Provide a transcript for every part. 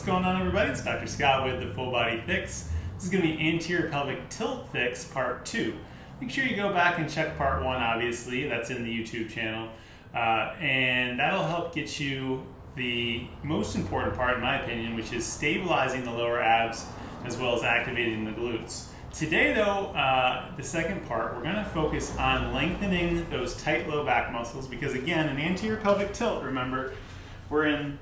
going on, everybody? It's Dr. Scott with the Full Body Fix. This is going to be Anterior Pelvic Tilt Fix Part 2. Make sure you go back and check Part 1, obviously. That's in the YouTube channel. And that'll help get you the most important part, in my opinion, which is stabilizing the lower abs as well as activating the glutes. Today, though, the second part, we're going to focus on lengthening those tight low back muscles because, again, in anterior pelvic tilt, remember, we're in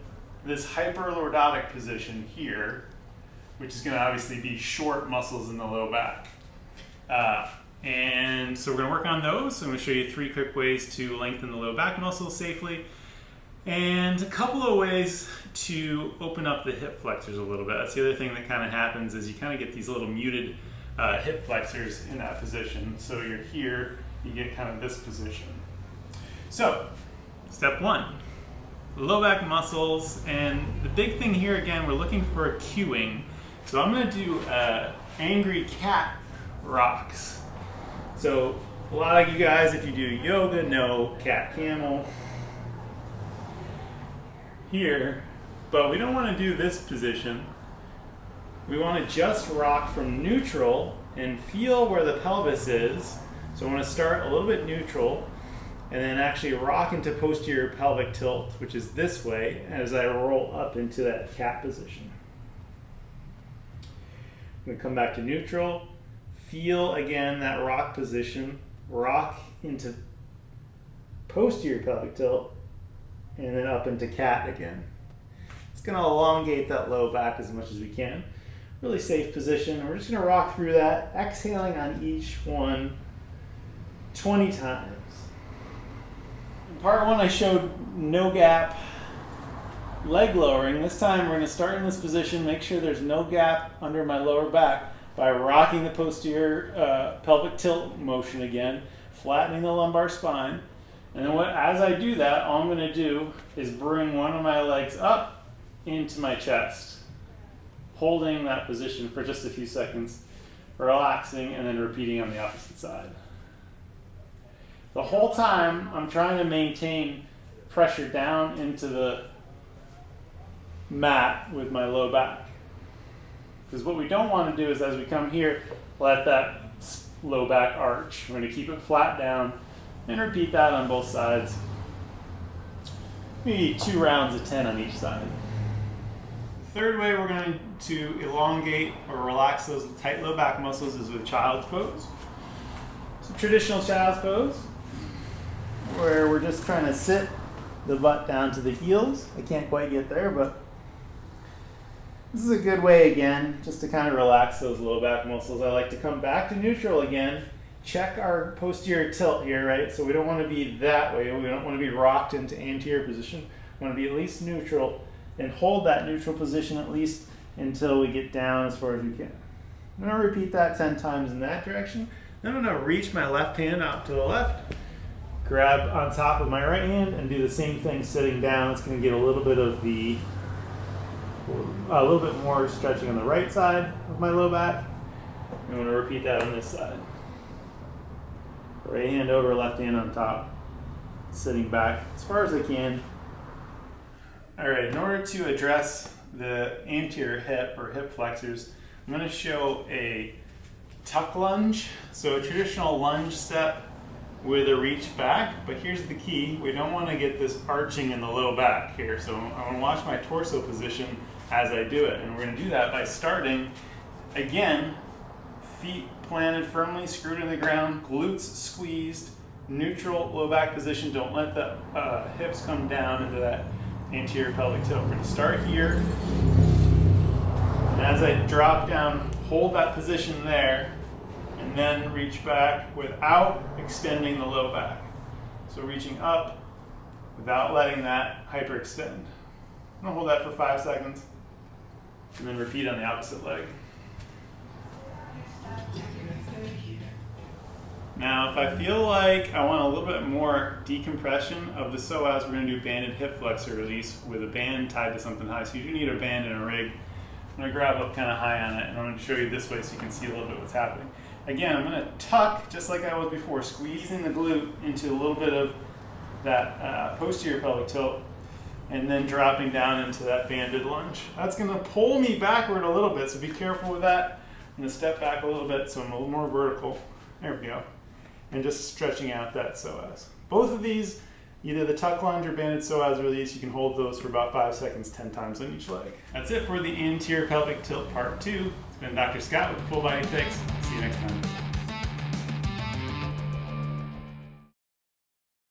this hyperlordotic position here, which is going to obviously be short muscles in the low back. And so we're going to work on those. So I'm going to show you 3 quick ways to lengthen the low back muscles safely, and a couple of ways to open up the hip flexors a little bit. That's the other thing that kind of happens is you kind of get these little muted hip flexors in that position. So you're here, you get kind of this position. So step 1. Low back muscles, and the big thing here again, we're looking for cueing. So I'm going to do angry cat rocks. So a lot of you guys, if you do yoga, know cat camel here, but we don't want to do this position. We want to just rock from neutral and feel where the pelvis is. So I want to start a little bit neutral and then actually rock into posterior pelvic tilt, which is this way, as I roll up into that cat position. I'm going to come back to neutral, feel again that rock position, rock into posterior pelvic tilt, and then up into cat again. It's going to elongate that low back as much as we can. Really safe position. And we're just going to rock through that, exhaling on each one 20 times. In part 1, I showed no gap leg lowering. This time we're going to start in this position, make sure there's no gap under my lower back by rocking the posterior pelvic tilt motion again, flattening the lumbar spine. And then as I do that, all I'm going to do is bring one of my legs up into my chest, holding that position for just a few seconds, relaxing, and then repeating on the opposite side. The whole time, I'm trying to maintain pressure down into the mat with my low back. Because what we don't want to do is, as we come here, let that low back arch. We're going to keep it flat down and repeat that on both sides. Maybe 2 rounds of 10 on each side. The third way we're going to elongate or relax those tight low back muscles is with child's pose. So traditional child's pose, where we're just trying to sit the butt down to the heels. I can't quite get there, but this is a good way again, just to kind of relax those low back muscles. I like to come back to neutral again, check our posterior tilt here, right? So we don't want to be that way. We don't want to be rocked into anterior position. We want to be at least neutral and hold that neutral position at least until we get down as far as we can. I'm going to repeat that 10 times in that direction. Then I'm going to reach my left hand out to the left, grab on top of my right hand, and do the same thing sitting down. It's going to get a little bit more stretching on the right side of my low back. I'm going to repeat that on this side. Right hand over, left hand on top, sitting back as far as I can. All right, in order to address the anterior hip or hip flexors, I'm going to show a tuck lunge. So a traditional lunge step with a reach back, but here's the key. We don't want to get this arching in the low back here. So I'm going to watch my torso position as I do it. And we're going to do that by starting, again, feet planted firmly, screwed to the ground, glutes squeezed, neutral low back position. Don't let the hips come down into that anterior pelvic tilt. We're going to start here. And as I drop down, hold that position there, and then reach back without extending the low back. So reaching up without letting that hyperextend. I'm going to hold that for 5 seconds and then repeat on the opposite leg. Now, if I feel like I want a little bit more decompression of the psoas, we're going to do banded hip flexor release with a band tied to something high. So you do need a band and a rig. I'm going to grab up kind of high on it, and I'm going to show you this way so you can see a little bit what's happening. Again, I'm going to tuck, just like I was before, squeezing the glute into a little bit of that posterior pelvic tilt, and then dropping down into that banded lunge. That's gonna pull me backward a little bit, so be careful with that. I'm gonna step back a little bit so I'm a little more vertical. There we go. And just stretching out that psoas. Both of these, either the tuck lunge or banded psoas release, you can hold those for about 5 seconds, 10 times on each leg. That's it for the anterior pelvic tilt part 2. It's been Dr. Scott with the Full Body Fix. See you next time.